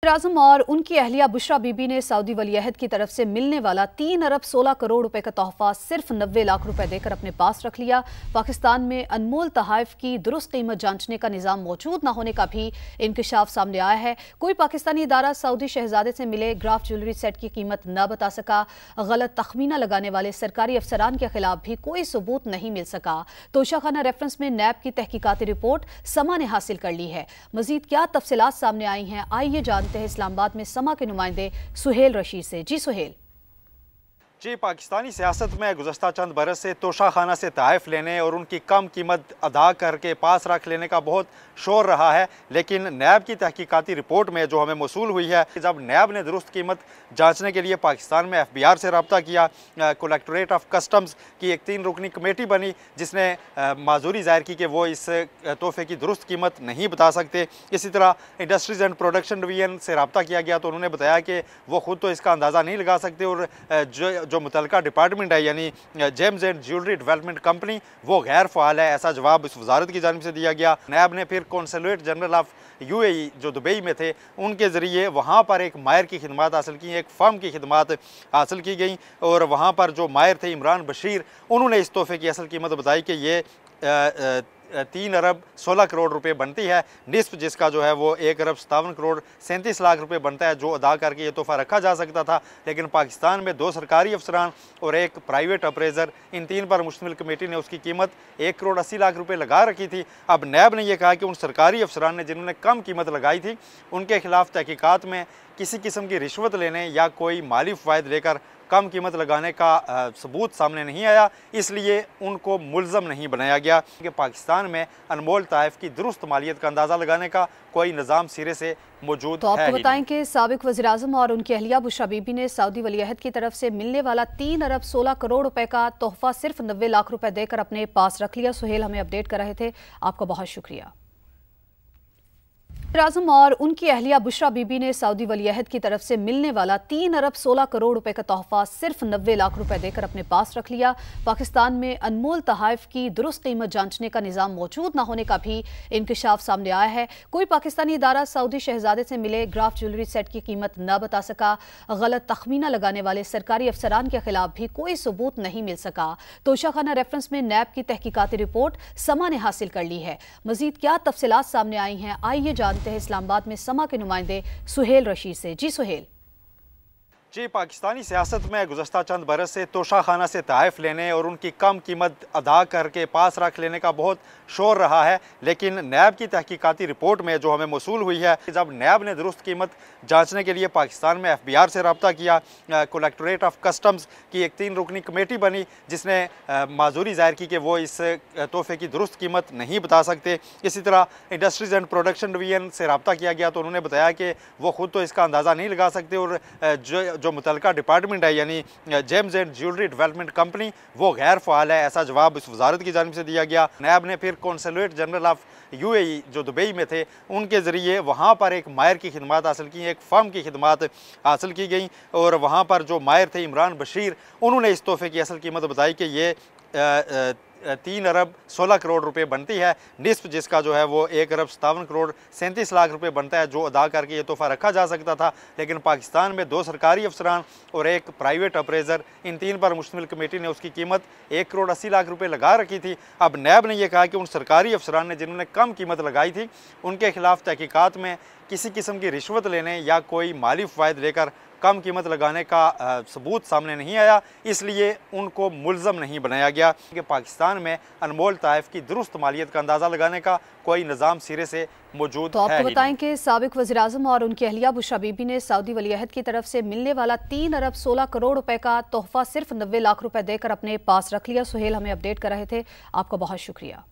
वज़ीर-ए-आज़म और उनकी अहलिया बुशरा बीबी ने सऊदी वलीअहद की तरफ से मिलने वाला 3 अरब 16 करोड़ रुपए का तोहफा सिर्फ 90 लाख रुपए देकर अपने पास रख लिया। पाकिस्तान में अनमोल तोहफ़ की दुरुस्त कीमत जांचने का निज़ाम मौजूद न होने का भी इंकशाफ सामने आया है। कोई पाकिस्तानी इदारा सऊदी शहजादे से मिले ग्राफ ज्वेलरी सेट की कीमत न बता सका। गलत तखमीना लगाने वाले सरकारी अफसरान के खिलाफ भी कोई सबूत नहीं मिल सका। तोशाखाना रेफरेंस में नैब की तहकीकाती रिपोर्ट समा ने हासिल कर ली है। मजीद क्या तफसीलात सामने आई हैं, आइए जानते हैं इस्लामाबाद में समा के नुमाइंदे सुहेल रशीद से। जी सुहेल। जी, पाकिस्तानी सियासत में गुज़श्ता चंद बरस से तोशाखाना से तोहफ़ लेने और उनकी कम कीमत अदा करके पास रख लेने का बहुत शोर रहा है, लेकिन नैब की तहकीकाती रिपोर्ट में जो हमें मौसूल हुई है, जब नैब ने दुरुस्त कीमत जांचने के लिए पाकिस्तान में FBI से रब्ता किया, कलेक्टोरेट ऑफ कस्टम्स की एक 3 रुकनी कमेटी बनी जिसने माजूरी ज़ाहिर की कि वो इस तोहफे की दुरुस्त कीमत नहीं बता सकते। इसी तरह इंडस्ट्रीज़ एंड प्रोडक्शन डिवीजन से रब्ता किया गया तो उन्होंने बताया कि वो खुद तो इसका अंदाज़ा नहीं लगा सकते और जो मुतलका डिपार्टमेंट है यानी James and jewellery development company वो गैर फ़ाल है, ऐसा जवाब इस वजारत की जानिब से दिया गया। नैब ने फिर कौंसलेट जनरल ऑफ UAE जो दुबई में थे उनके ज़रिए वहाँ पर एक माहिर की खिदमत हासिल की, एक फर्म की खिदमत हासिल की गई और वहाँ पर जो माहिर थे इमरान बशीर, उन्होंने इस तोहफे की असल कीमत बताई कि ये 3 अरब 16 करोड़ रुपए बनती है, निस्फ जिसका जो है वो 1 अरब 57 करोड़ 37 लाख रुपए बनता है, जो अदा करके ये तोहफा रखा जा सकता था। लेकिन पाकिस्तान में 2 सरकारी अफसरान और एक प्राइवेट अप्रेजर, इन 3 पर मुश्तमिल कमेटी ने उसकी कीमत 1 करोड़ 80 लाख रुपए लगा रखी थी। अब नैब ने यह कहा कि उन सरकारी अफसरान ने जिन्होंने कम कीमत लगाई थी उनके खिलाफ तहकीकात में किसी किस्म की रिश्वत लेने या कोई माली फ़ायदा लेकर कम कीमत लगाने का सबूत सामने नहीं आया, इसलिए उनको मुल्ज़म नहीं बनाया गया कि पाकिस्तान में अनमोल तोहफ़ की दुरुस्त मालियत का अंदाज़ा लगाने का कोई निज़ाम सिरे से मौजूद तो आपको बताएं कि साबिक वज़ीर-ए-आज़म और उनकी अहलिया बुशरा बीबी ने सऊदी वलीअहद की तरफ से मिलने वाला 3 अरब 16 करोड़ रुपए का तोहफा सिर्फ 90 लाख रुपए देकर अपने पास रख लिया। सुहेल हमें अपडेट कर रहे थे, आपका बहुत शुक्रिया। वज़ीर-ए-आज़म और उनकी अहलिया बुशरा बीबी ने सऊदी वलीअहद की तरफ से मिलने वाला 3 अरब 16 करोड़ रुपए का तोहफा सिर्फ 90 लाख रुपए देकर अपने पास रख लिया। पाकिस्तान में अनमोल तोहफ़ की दुरुस्त कीमत जांचने का निज़ाम मौजूद न होने का भी इंकशाफ सामने आया है। कोई पाकिस्तानी इदारा सऊदी शहजादे से मिले ग्राफ ज्वेलरी सेट की कीमत न बता सका। गलत तखमीना लगाने वाले सरकारी अफसरान के खिलाफ भी कोई सबूत नहीं मिल सका। तोशाखाना रेफरेंस में नैब की तहकीकाती रिपोर्ट समा ने हासिल कर ली है। मजीद क्या तफसीलात सामने आई हैं, आइए जानते हैं इस्लामाबाद में समा के नुमाइंदे सुहेल रशीद से। जी सुहेल। जी, पाकिस्तानी सियासत में गुज़श्ता चंद बरस से तोशाखाना से तोहफ़ लेने और उनकी कम कीमत अदा करके पास रख लेने का बहुत शोर रहा है, लेकिन नैब की तहकीकाती रिपोर्ट में जो हमें मौसूल हुई है, जब नैब ने दुरुस्त कीमत जांचने के लिए पाकिस्तान में FBI से रब्ता किया, कलेक्टोरेट ऑफ कस्टम्स की एक 3 रुकनी कमेटी बनी जिसने माजूरी ज़ाहिर की कि वो इस तोहफे की दुरुस्त कीमत नहीं बता सकते। इसी तरह इंडस्ट्रीज़ एंड प्रोडक्शन डिवीजन से रब्ता किया गया तो उन्होंने बताया कि वो खुद तो इसका अंदाज़ा नहीं लगा सकते और जो मुतलका डिपार्टमेंट है यानी James and jewellery development company वो गैर फ़ाल है, ऐसा जवाब इस वजारत की जानिब से दिया गया। नैब ने फिर कौंसलेट जनरल ऑफ UAE जो दुबई में थे उनके ज़रिए वहाँ पर एक माहिर की खिदमत हासिल की, एक फर्म की खिदमत हासिल की गई और वहाँ पर जो माहिर थे इमरान बशीर, उन्होंने इस तोहफे की असल कीमत बताई कि ये 3 अरब 16 करोड़ रुपए बनती है, निस्फ जिसका जो है वो 1 अरब 57 करोड़ 37 लाख रुपए बनता है, जो अदा करके ये तोहफा रखा जा सकता था। लेकिन पाकिस्तान में 2 सरकारी अफसरान और एक प्राइवेट अप्रेजर, इन 3 पर मुश्तमिल कमेटी ने उसकी कीमत 1 करोड़ 80 लाख रुपए लगा रखी थी। अब नैब ने यह कहा कि उन सरकारी अफसरान ने जिन्होंने कम कीमत लगाई थी उनके खिलाफ तहकीकात में किसी किस्म की रिश्वत लेने या कोई माली फ़ायदा लेकर कम कीमत लगाने का सबूत सामने नहीं आया, इसलिए उनको मुल्ज़म नहीं बनाया गया कि पाकिस्तान में अनमोल तोहफ़ की दुरुस्त मालियत का अंदाज़ा लगाने का कोई निज़ाम सिरे से मौजूद तो आपको बताएं कि साबिक वज़ीर-ए-आज़म और उनकी अहलिया बुशरा बीबी ने सऊदी वलीअहद की तरफ से मिलने वाला 3 अरब 16 करोड़ रुपए का तोहफा सिर्फ 90 लाख रुपए देकर अपने पास रख लिया। सुहेल हमें अपडेट कर रहे थे, आपका बहुत शुक्रिया।